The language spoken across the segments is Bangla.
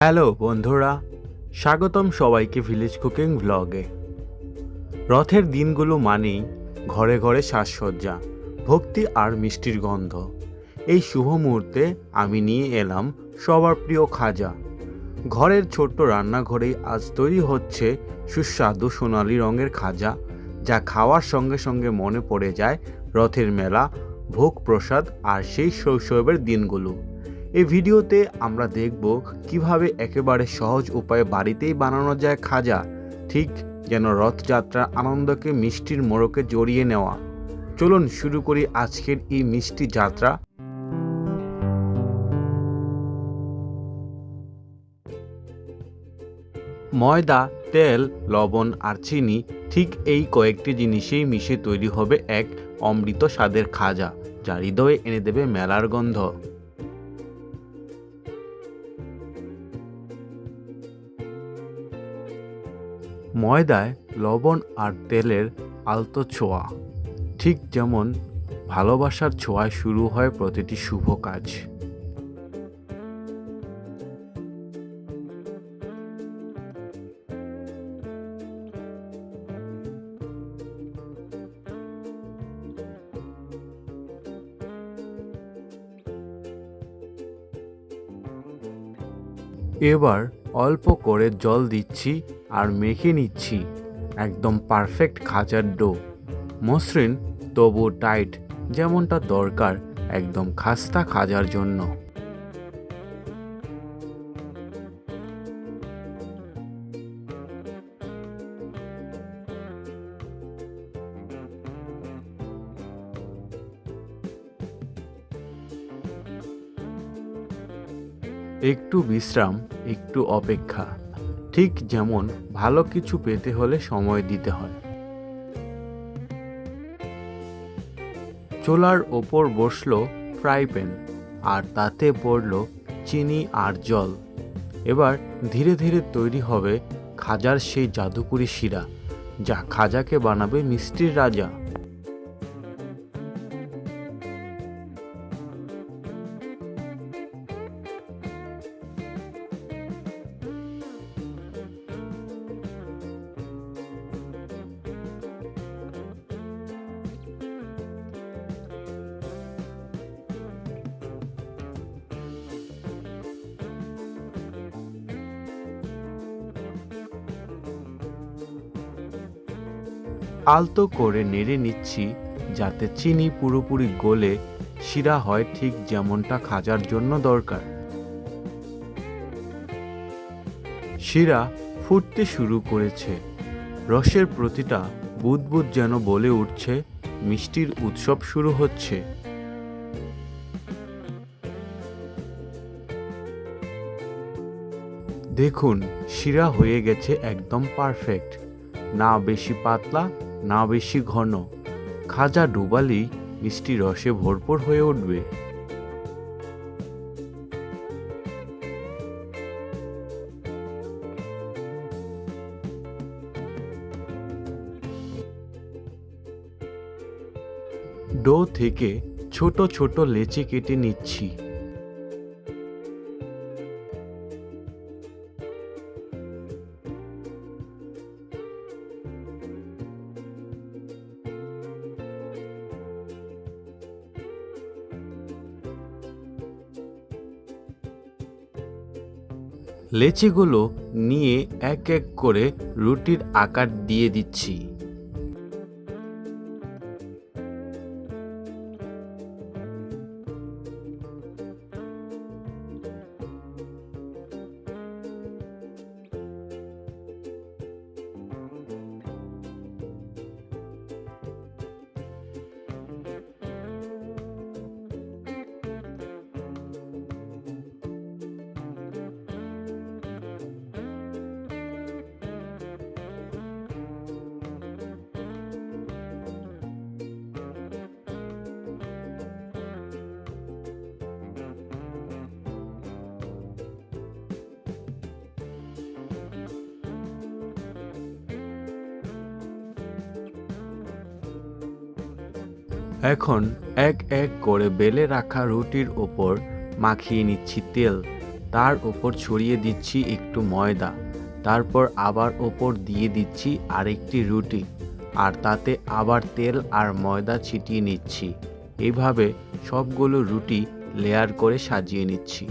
হ্যালো বন্ধুরা, স্বাগতম সবাইকে ভিলেজ কুকিং ব্লগে। রথের দিনগুলো মানেই ঘরে ঘরে সাজসজ্জা, ভক্তি আর মিষ্টির গন্ধ। এই শুভ মুহূর্তে আমি নিয়ে এলাম সবার প্রিয় খাজা। ঘরের ছোট্ট রান্নাঘরেই আজ তৈরি হচ্ছে সুস্বাদু সোনালি রঙের খাজা, যা খাওয়ার সঙ্গে সঙ্গে মনে পড়ে যায় রথের মেলা, ভোগ প্রসাদ আর সেই শৈশবের দিনগুলো। এই ভিডিওতে আমরা দেখব কিভাবে একেবারে সহজ উপায়ে বাড়িতেই বানানো যায় খাজা, ঠিক যেন রথযাত্রার আনন্দকে মিষ্টির মোড়কে জড়িয়ে নেওয়া। চলুন শুরু করি আজকের এই মিষ্টি যাত্রা। ময়দা, তেল, লবণ আর চিনি, ঠিক এই কয়েকটি জিনিসেই মিশে তৈরি হবে এক অমৃত স্বাদের খাজা, যা হৃদয়ে এনে দেবে মেলার গন্ধ। ময়দায় লবণ আর তেলের আলতো ছোঁয়া, ঠিক যেমন ভালোবাসার ছোঁয়ায় শুরু হয় প্রতিটি শুভ কাজ। এবার অল্প করে জল দিচ্ছি আর মেখে নিচ্ছি একদম পারফেক্ট খাজার ডো। মসৃণ তবু টাইট, যেমনটা দরকার একদম খাস্তা খাজার জন্য। একটু বিশ্রাম, একটু অপেক্ষা, ঠিক যেমন ভালো কিছু পেতে হলে সময় দিতে হয়। চুলার ওপর বসলো ফ্রাই প্যান, আর তাতে পড়লো চিনি আর জল। এবার ধীরে ধীরে তৈরি হবে খাজার সেই জাদুকরি শিরা, যা খাজাকে বানাবে মিষ্টির রাজা। আলতো করে নেড়ে নিচ্ছি যাতে চিনি পুরোপুরি গলে শিরা হয়, ঠিক যেমনটা খাজার জন্য দরকার। শিরা ফুটতে শুরু করেছে, রসের প্রতিটা বুদবুদ যেন বলে উঠছে মিষ্টির উৎসব শুরু হচ্ছে। দেখুন, শিরা হয়ে গেছে একদম পারফেক্ট, না বেশি পাতলা না বেশি ঘন। খাজা ডুবালেই মিষ্টি রসে ভরপুর হয়ে উঠবে। ডো থেকে ছোট ছোট লেচি কেটে নিচ্ছি। লেচিগুলো নিয়ে এক এক করে রুটির আকার দিয়ে দিচ্ছি। এখন এক এক করে বেলে রাখা রুটির ওপর মাখিয়ে নিচ্ছি তেল, তার ওপর ছড়িয়ে দিচ্ছি একটু ময়দা, তারপর আবার ওপর দিয়ে দিচ্ছি আরেকটি রুটি, আর তাতে আবার তেল আর ময়দা ছিটিয়ে নিচ্ছি। এইভাবে সবগুলো রুটি লেয়ার করে সাজিয়ে নিচ্ছি।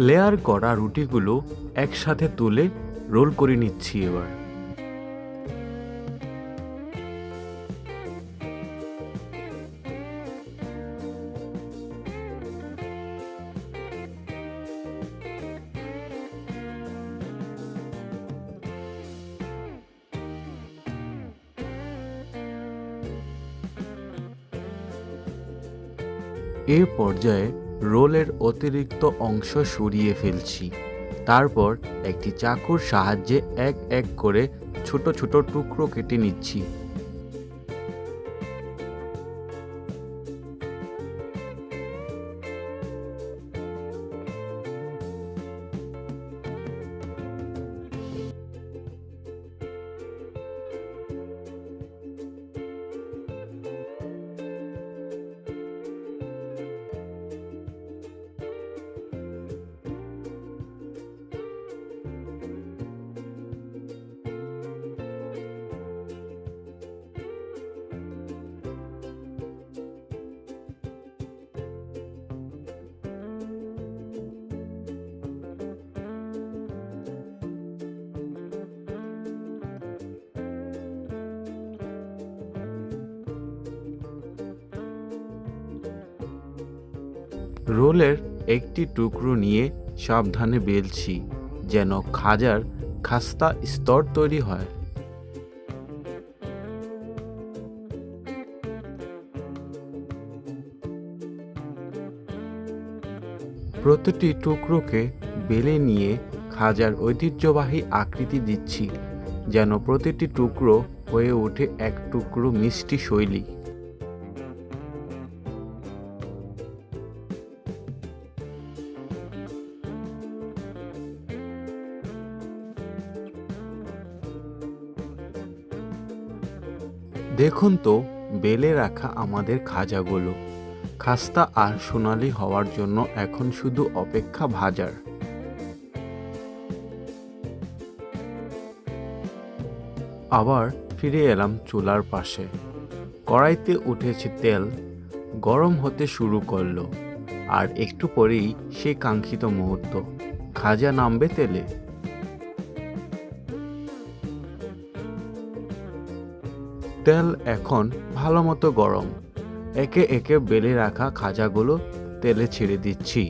লেয়ার করা রুটিগুলো একসাথে তুলে রোল করে নিচ্ছি এবার। এই পর্যায়ে রোলের অতিরিক্ত অংশ সরিয়ে ফেলছি। তারপর একটি চাকুর সাহায্যে এক এক করে ছোট ছোট টুকরো কেটে নিচ্ছি। রোলের একটি টুকরো নিয়ে সাবধানে বেলছি, যেন খাজার খাস্তা স্তর তৈরি হয়। প্রতিটি টুকরোকে বেলে নিয়ে খাজার ঐতিহ্যবাহী আকৃতি দিচ্ছি, যেন প্রতিটি টুকরো হয়ে ওঠে এক টুকরো মিষ্টি শৈলী। দেখুন তো, বেলে রাখা আমাদের খাজাগুলো খাস্তা আর সোনালি হওয়ার জন্য এখন শুধু অপেক্ষা ভাজার। আবার ফিরে এলাম চুলার পাশে। কড়াইতে উঠেছে তেল, গরম হতে শুরু করলো, আর একটু পরেই সেই কাঙ্ক্ষিত মুহূর্ত, খাজা নামবে তেলে। তেল এখন ভালো মতো গরম। একে একে বেলে রাখা খাজাগুলো তেলে ছেড়ে দিচ্ছি।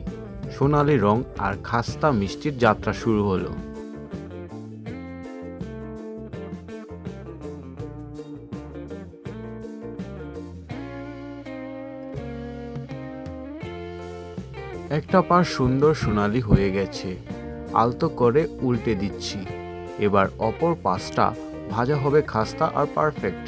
সোনালি রং আর খাস্তা মিষ্টির যাত্রা শুরু হলো। একটা পাশ সুন্দর সোনালি হয়ে গেছে, আলতো করে উল্টে দিচ্ছি। এবার অপর পাশটা ভাজা হবে খাস্তা আর পারফেক্ট।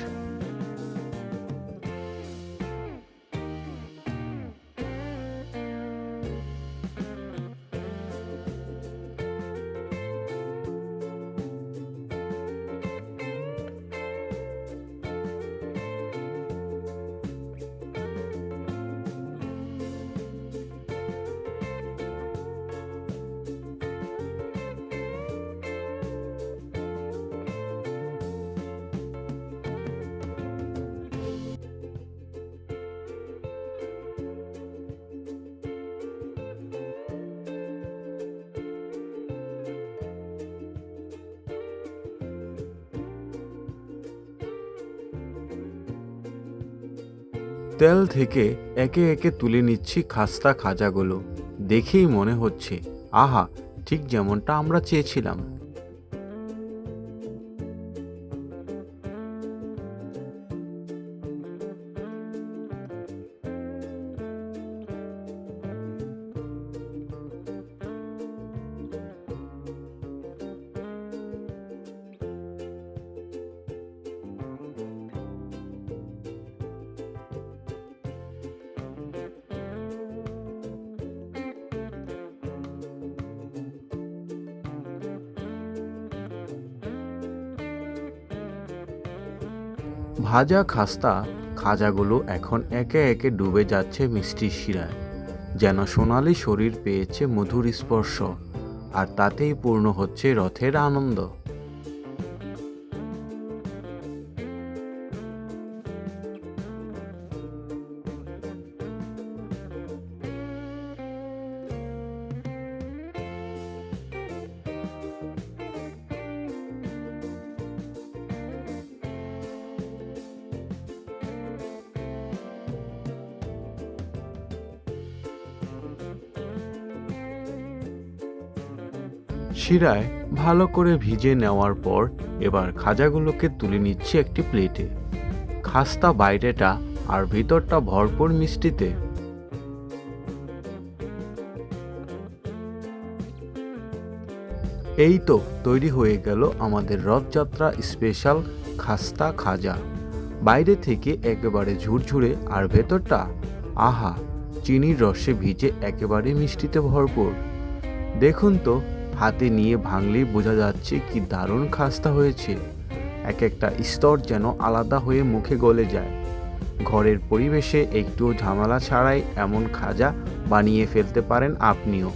তেল থেকে একে একে তুলে নিচ্ছি খাস্তা খাজাগুলো। দেখেই মনে হচ্ছে, আহা, ঠিক যেমনটা আমরা চেয়েছিলাম। ভাজা খাস্তা খাজাগুলো এখন একে একে ডুবে যাচ্ছে মিষ্টির শিরায়, যেন সোনালি শরীর পেয়েছে মধুর স্পর্শ, আর তাতেই পূর্ণ হচ্ছে রথের আনন্দ। শিরায় ভালো করে ভিজে নেওয়ার পর এবার খাজাগুলোকে তুলে নিচ্ছে একটি প্লেটে। খাস্তা বাইরেটা আর ভিতরটা ভরপুর মিষ্টিতে। এই তো তৈরি হয়ে গেল আমাদের রথযাত্রা স্পেশাল খাস্তা খাজা। বাইরে থেকে একেবারে ঝুরঝুরে আর ভেতরটা আহা, চিনির রসে ভিজে একেবারে মিষ্টিতে ভরপুর। দেখুন তো, হাতে নিয়ে ভাঙলেই বোঝা যাচ্ছে কি দারুণ খাস্তা হয়েছে। এক একটা স্তর যেন আলাদা হয়ে মুখে গলে যায়। ঘরের পরিবেশে একটু ঝামেলা ছাড়াই এমন খাজা বানিয়ে ফেলতে পারেন আপনিও।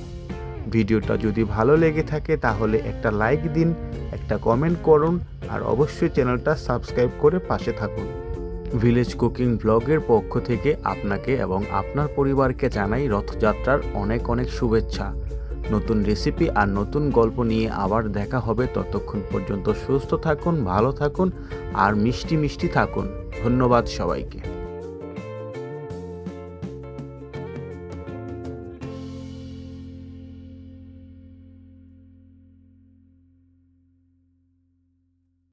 ভিডিওটা যদি ভালো লেগে থাকে তাহলে একটা লাইক দিন, একটা কমেন্ট করুন, আর অবশ্যই চ্যানেলটা সাবস্ক্রাইব করে পাশে থাকুন। ভিলেজ কুকিং ব্লগের পক্ষ থেকে আপনাকে এবং আপনার পরিবারকে জানাই রথযাত্রার অনেক অনেক শুভেচ্ছা। নতুন রেসিপি আর নতুন গল্প নিয়ে আবার দেখা হবে। ততক্ষণ পর্যন্ত সুস্থ থাকুন, ভালো থাকুন আর মিষ্টি মিষ্টি থাকুন। ধন্যবাদ সবাইকে।